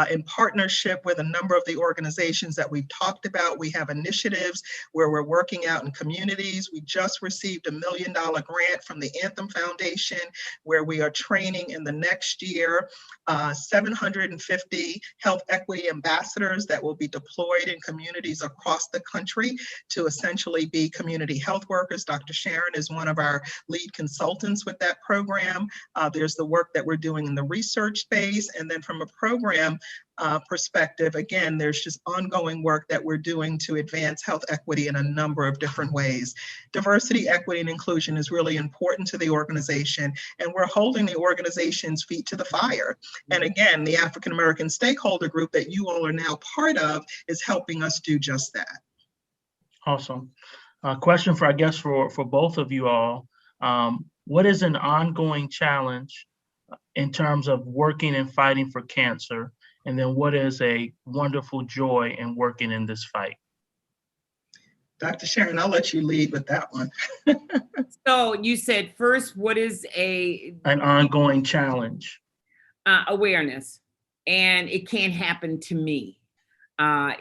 in partnership with a number of the organizations that we've talked about. We have initiatives where we're working out in communities. We just received $1 million grant from the Anthem Foundation, where we are training in the next year 750 health equity ambassadors that will be deployed in communities across the country to essentially be community health workers. Dr. Sharon is one of our lead consultants with that program. There's the work that we're doing in the research space. And then from a program perspective, again, there's just ongoing work that we're doing to advance health equity in a number of different ways. Diversity, equity, and inclusion is really important to the organization, and we're holding the organization's feet to the fire. And again, the African American stakeholder group that you all are now part of is helping us do just that. Awesome. Question for, I guess, for both of you all. What is an ongoing challenge in terms of working and fighting for cancer? And then what is a wonderful joy in working in this fight? Dr. Sharon, I'll let you lead with that one. So you said first, what is an ongoing challenge? Awareness. And it can't happen to me.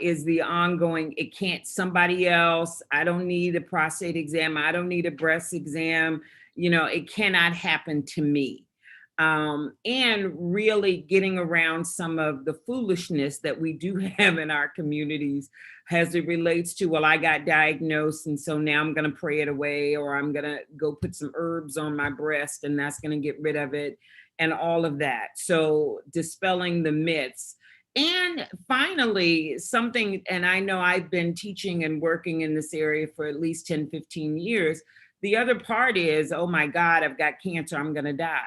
Is the ongoing, it can't somebody else. I don't need a prostate exam. I don't need a breast exam. You know, it cannot happen to me. And really getting around some of the foolishness that we do have in our communities as it relates to, well, I got diagnosed and so now I'm going to pray it away, or I'm going to go put some herbs on my breast and that's going to get rid of it, and all of that. So dispelling the myths. And finally, something, and I know I've been teaching and working in this area for at least 10, 15 years. The other part is, oh my God, I've got cancer, I'm going to die.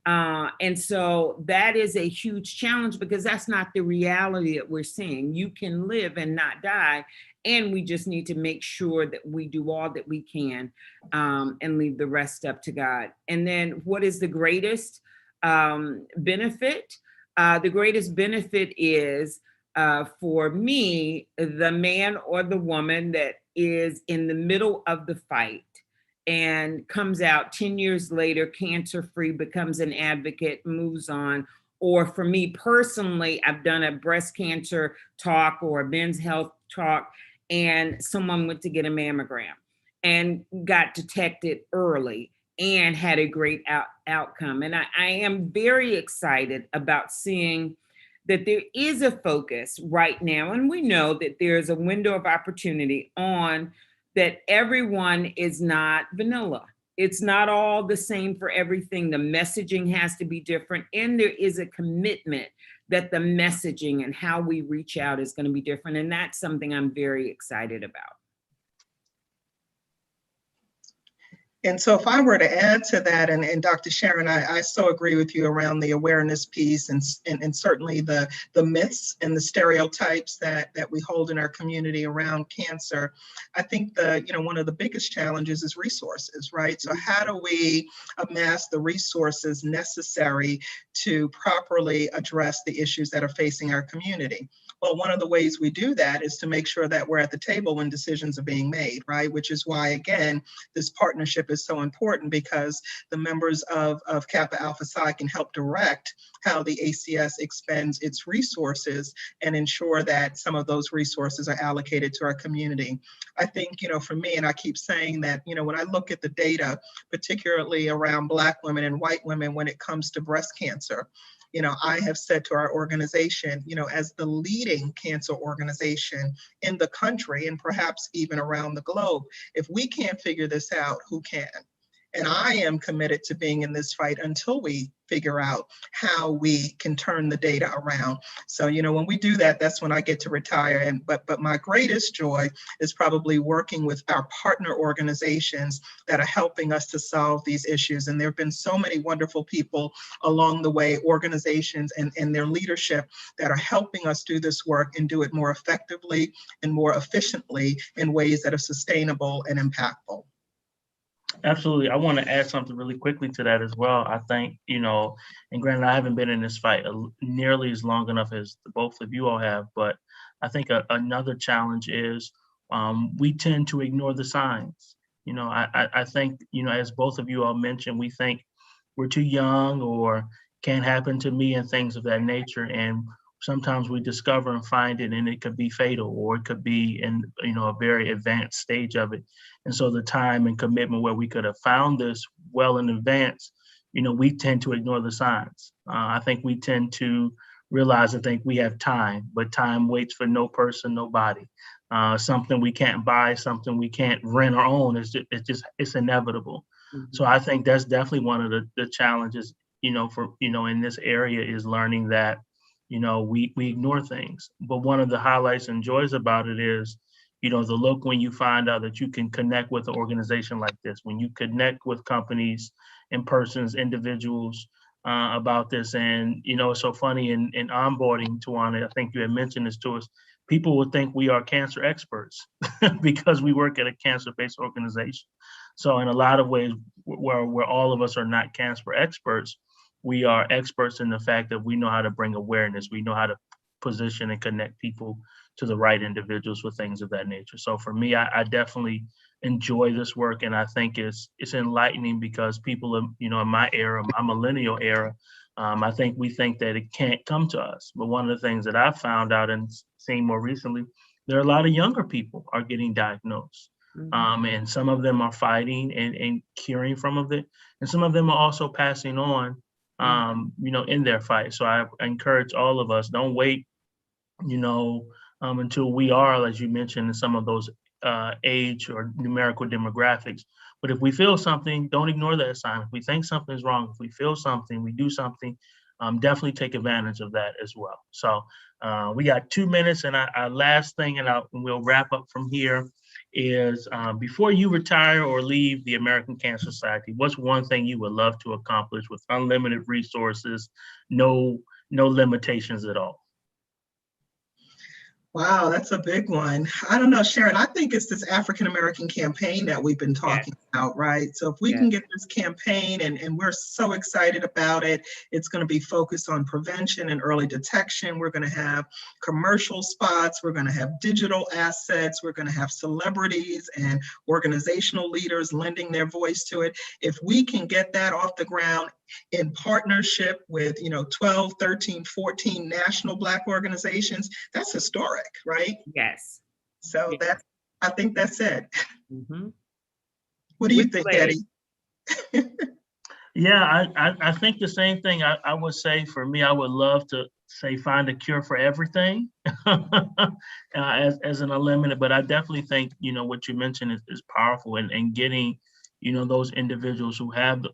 And so that is a huge challenge, because that's not the reality that we're seeing. You can live and not die. And we just need to make sure that we do all that we can and leave the rest up to God. And then what is the greatest benefit? The greatest benefit is for me, the man or the woman that is in the middle of the fight and comes out 10 years later, cancer-free, becomes an advocate, moves on. Or for me personally, I've done a breast cancer talk or a men's health talk, and someone went to get a mammogram and got detected early and had a great outcome. And I am very excited about seeing that there is a focus right now, and we know that there's a window of opportunity on that everyone is not vanilla. It's not all the same for everything. The messaging has to be different. And there is a commitment that the messaging and how we reach out is going to be different. And that's something I'm very excited about. And so if I were to add to that, and Dr. Sharon, I so agree with you around the awareness piece and certainly the myths and the stereotypes that we hold in our community around cancer. I think one of the biggest challenges is resources, right? So how do we amass the resources necessary to properly address the issues that are facing our community? Well, one of the ways we do that is to make sure that we're at the table when decisions are being made, right? Which is why, again, this partnership is so important, because the members of Kappa Alpha Psi can help direct how the ACS expends its resources and ensure that some of those resources are allocated to our community. I think, for me, and I keep saying that, when I look at the data, particularly around Black women and white women when it comes to breast cancer, I have said to our organization, as the leading cancer organization in the country and perhaps even around the globe, if we can't figure this out, who can? And I am committed to being in this fight until we figure out how we can turn the data around. So, when we do that, that's when I get to retire. But my greatest joy is probably working with our partner organizations that are helping us to solve these issues. And there have been so many wonderful people along the way, organizations and their leadership that are helping us do this work and do it more effectively and more efficiently in ways that are sustainable and impactful. Absolutely. I want to add something really quickly to that as well. I think, and granted, I haven't been in this fight nearly as long enough as both of you all have, but I think another challenge is we tend to ignore the signs. I think, as both of you all mentioned, we think we're too young or can't happen to me and things of that nature. And sometimes we discover and find it, and it could be fatal, or it could be in, a very advanced stage of it. And so the time and commitment where we could have found this well in advance, we tend to ignore the signs. I think we tend to realize and think we have time, but time waits for no person, nobody. Something we can't buy, something we can't rent or own, it's inevitable. Mm-hmm. So I think that's definitely one of the challenges, in this area, is learning that, we ignore things. But one of the highlights and joys about it is, the look when you find out that you can connect with an organization like this, when you connect with companies and persons, individuals about this. And, it's so funny in onboarding, Tawana, I think you had mentioned this to us, people would think we are cancer experts because we work at a cancer-based organization. So in a lot of ways, where all of us are not cancer experts, we are experts in the fact that we know how to bring awareness. We know how to position and connect people to the right individuals with things of that nature. So for me, I definitely enjoy this work, and I think it's enlightening because people, in my era, my millennial era, I think we think that it can't come to us. But one of the things that I've found out and seen more recently, there are a lot of younger people are getting diagnosed. Mm-hmm. And some of them are fighting and curing from it. And some of them are also passing on, in their fight. So I encourage all of us, don't wait, until we are, as you mentioned, in some of those age or numerical demographics. But if we feel something, don't ignore that sign. If we think something's wrong, if we feel something, we do something, definitely take advantage of that as well. So we got 2 minutes, and our last thing, and we'll wrap up from here, is before you retire or leave the American Cancer Society, what's one thing you would love to accomplish with unlimited resources, no limitations at all? Wow, that's a big one. I don't know, Sharon, I think it's this African American campaign that we've been talking about, right? So if we can get this campaign, and we're so excited about it, it's going to be focused on prevention and early detection. We're going to have commercial spots. We're going to have digital assets. We're going to have celebrities and organizational leaders lending their voice to it. If we can get that off the ground in partnership with 12, 13, 14 national Black organizations, that's historic, right? Yes. So I think that's it. Mm-hmm. What do you think, Eddie? Yeah, I think the same thing. I would say, for me, I would love to say find a cure for everything as an unlimited, but I definitely think, what you mentioned is powerful, and getting, those individuals who have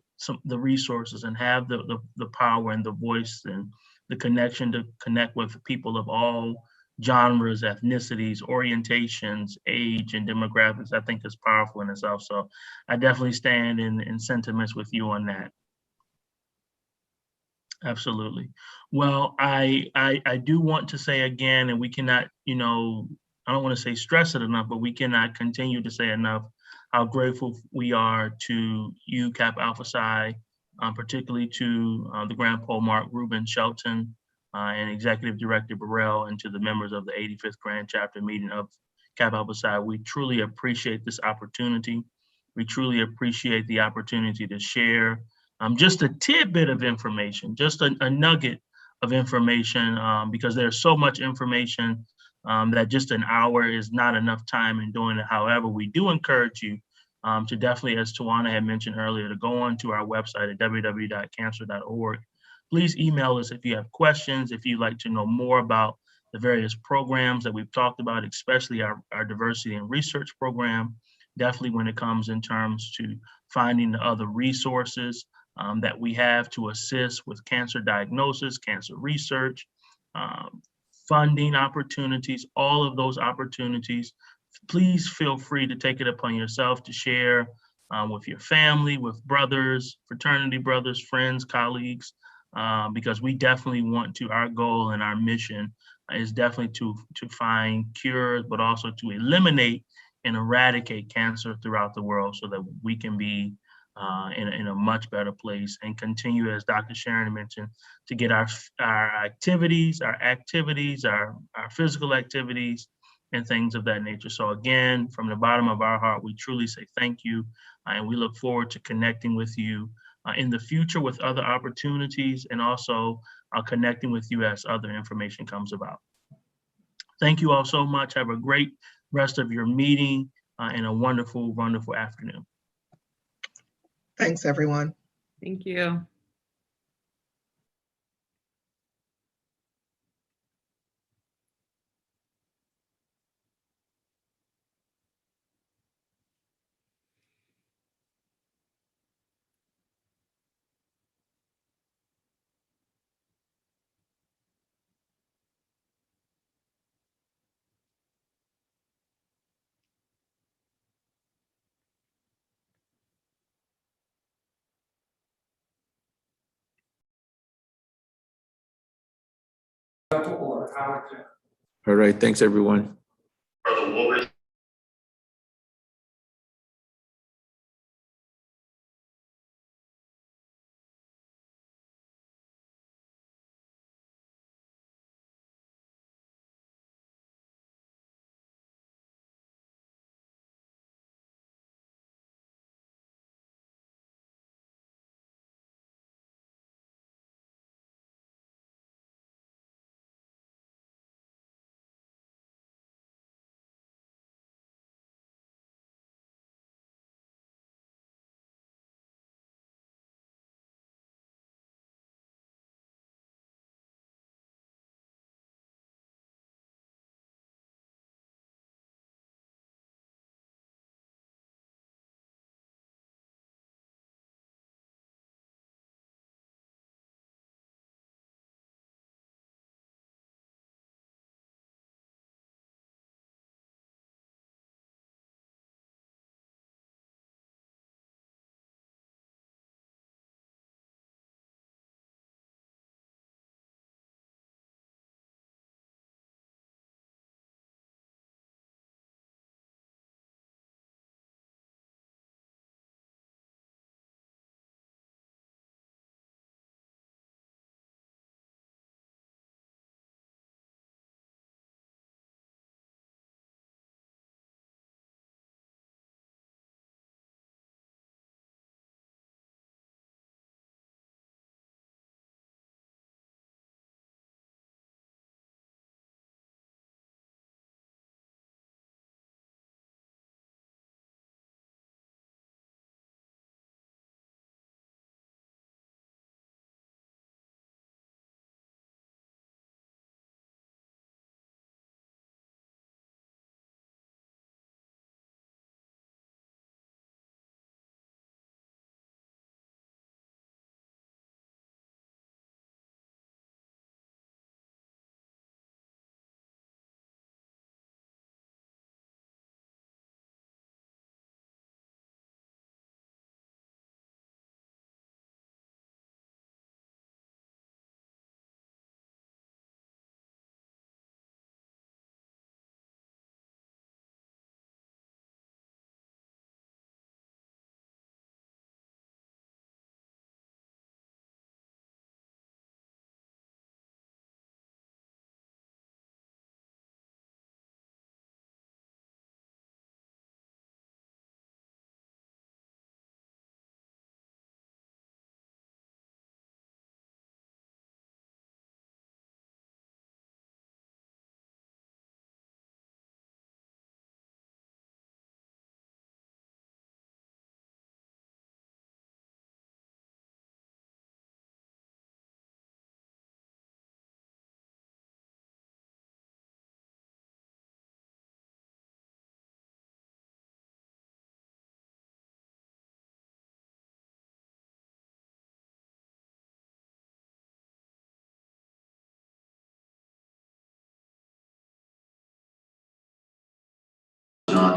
the resources and have the power and the voice and the connection to connect with people of all genres, ethnicities, orientations, age, and demographics, I think is powerful in itself. So I definitely stand in sentiments with you on that. Absolutely. Well, I do want to say again, and we cannot, I don't want to say stress it enough, but we cannot continue to say enough how grateful we are to you, Kappa Alpha Psi, particularly to the Grand Pole Mark, Ruben Shelton, and Executive Director Burrell, and to the members of the 85th Grand Chapter meeting of Kappa Alpha Psi. We truly appreciate this opportunity. We truly appreciate the opportunity to share just a tidbit of information, just a nugget of information, because there's so much information that just an hour is not enough time in doing it. However, we do encourage you to definitely, as Tawana had mentioned earlier, to go on to our website at www.cancer.org. Please email us if you have questions, if you'd like to know more about the various programs that we've talked about, especially our diversity and research program. Definitely when it comes in terms to finding the other resources, that we have to assist with cancer diagnosis, cancer research, funding opportunities, all of those opportunities. Please feel free to take it upon yourself to share with your family, with brothers, fraternity brothers, friends, colleagues, because we definitely want to, our goal and our mission is definitely to find cures, but also to eliminate and eradicate cancer throughout the world so that we can be in a much better place and continue, as Dr. Sharon mentioned, to get our activities, our physical activities and things of that nature. So again, from the bottom of our heart, we truly say thank you. And we look forward to connecting with you in the future with other opportunities, and also connecting with you as other information comes about. Thank you all so much. Have a great rest of your meeting and a wonderful, wonderful afternoon. Thanks, everyone. Thank you. All right, thanks, everyone.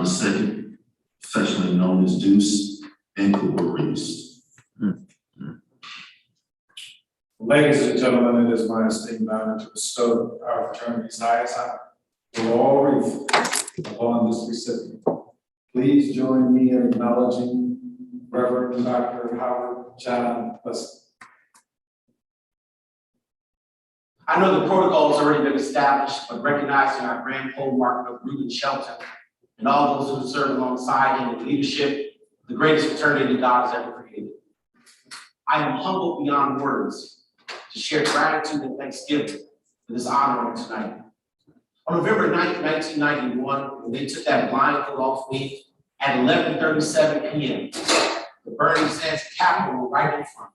John II, affectionately known as Deuce, and Cooper Reese. Ladies and gentlemen, it is my esteemed honor to bestow our fraternity's highest honor, the laurel wreath, upon this recipient. Please join me in acknowledging Reverend Dr. Howard John Plessy. I know the protocol has already been established, but recognizing our grand pole marker of Reuben Shelton and all those who serve alongside him in leadership, the greatest fraternity God has ever created. I am humbled beyond words to share gratitude and thanksgiving for this honor on tonight. On November 9th, 1991, when they took that blindfold off me at 11:37 p.m., the Burning Sands Capitol were right in front.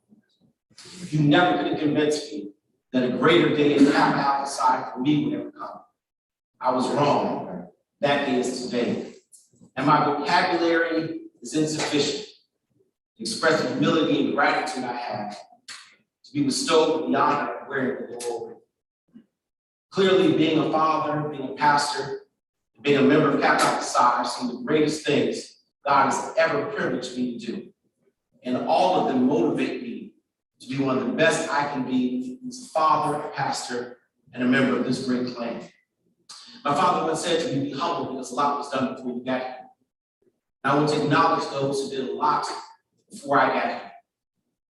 You never could have convinced me that a greater day in Kappa Alpha Psi for me would ever come. I was wrong. That day is today. And my vocabulary is insufficient to express the humility and gratitude I have to be bestowed with the honor of wearing the laurel. Clearly, being a father, being a pastor, being a member of Kappa Alpha Psi are some of the greatest things God has ever privileged me to do. And all of them motivate me to be one of the best I can be as a father, a pastor, and a member of this great clan. My father once said to me, be humble because a lot was done before you got here. And I want to acknowledge those who did a lot before I got here.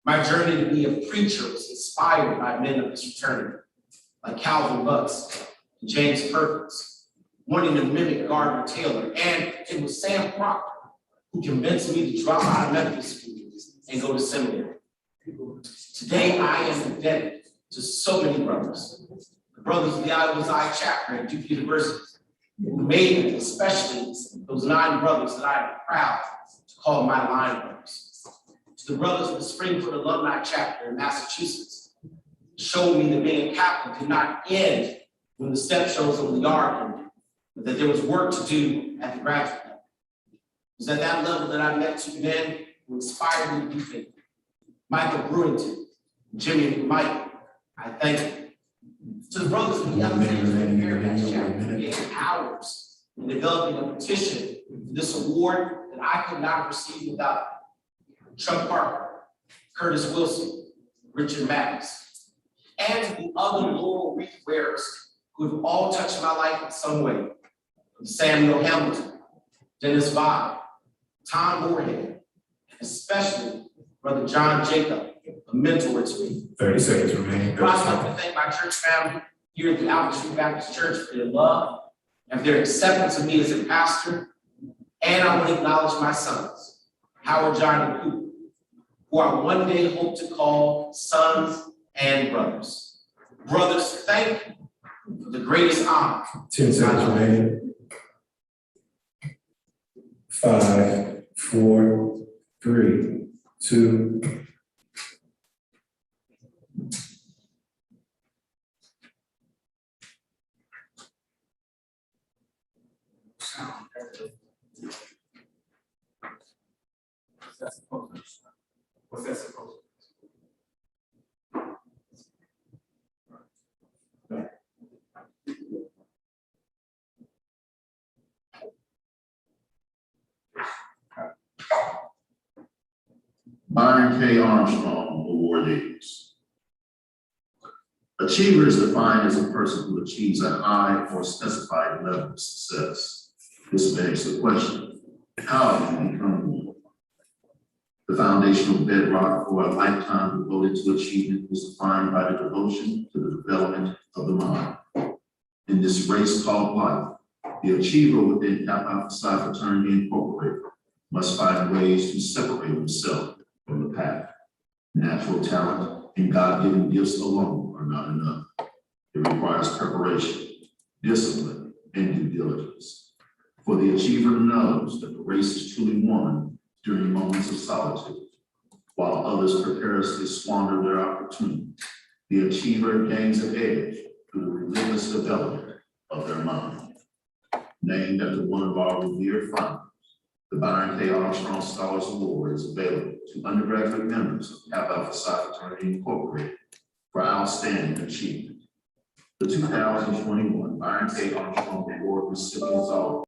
My journey to be a preacher was inspired by men of this fraternity, like Calvin Butts and James Perkins, wanting to mimic Gardner Taylor. And it was Sam Proctor who convinced me to drop out of medical school and go to seminary. Today, I am indebted to so many brothers. The brothers of the Untitled Chapter at Duke University, who made it, especially those 9 brothers that I am proud to call my line brothers. To the brothers of the Springfield Alumni Chapter in Massachusetts, showed me that being a Catholic did not end when the step shows on the yard ended, but that there was work to do at the graduate level. It was at that level that I met 2 men who inspired me to be faithful. Michael Brewington, Jimmy and Mike, I thank you. To the brothers of the other men in the Paradise Chapter, who gave hours in developing a petition for this award that I could not receive without them. Chuck Parker, Curtis Wilson, Richard Maddox, and to the other laurel wreath wearers who have all touched my life in some way. Samuel Hamilton, Dennis Vaughn, Tom Moorhead, and especially Brother John Jacob, a mentor to me. 30 seconds remaining. But I'd like to thank my church family here at the Alpha Street Baptist Church for their love and for their acceptance of me as a pastor. And I want to acknowledge my sons, Howard, John, and Cooper, who I one day hope to call sons and brothers. Brothers, thank you for the greatest honor. 10 seconds remaining. 5, 4, 3, 2. What's that supposed Byron K. Armstrong awardees. Achiever is defined as a person who achieves a high or specified level of success. This begs the question, how do you become one? The foundational bedrock for a lifetime devoted to achievement is defined by the devotion to the development of the mind. In this race called life, the achiever within Kappa Alpha Psi Fraternity Incorporated must find ways to separate himself from the path. Natural talent and God-given gifts alone are not enough. It requires preparation, discipline, and due diligence. For the achiever knows that the race is truly won during moments of solitude, while others precariously squander their opportunity. The achiever gains an edge through the relentless development of their mind. Named after one of our revered founders, the Byron K. Armstrong Scholars Award is available to undergraduate members of Kappa Alpha Psi Fraternity Incorporated for outstanding achievement. The 2021 Byron K. Armstrong Award recipients are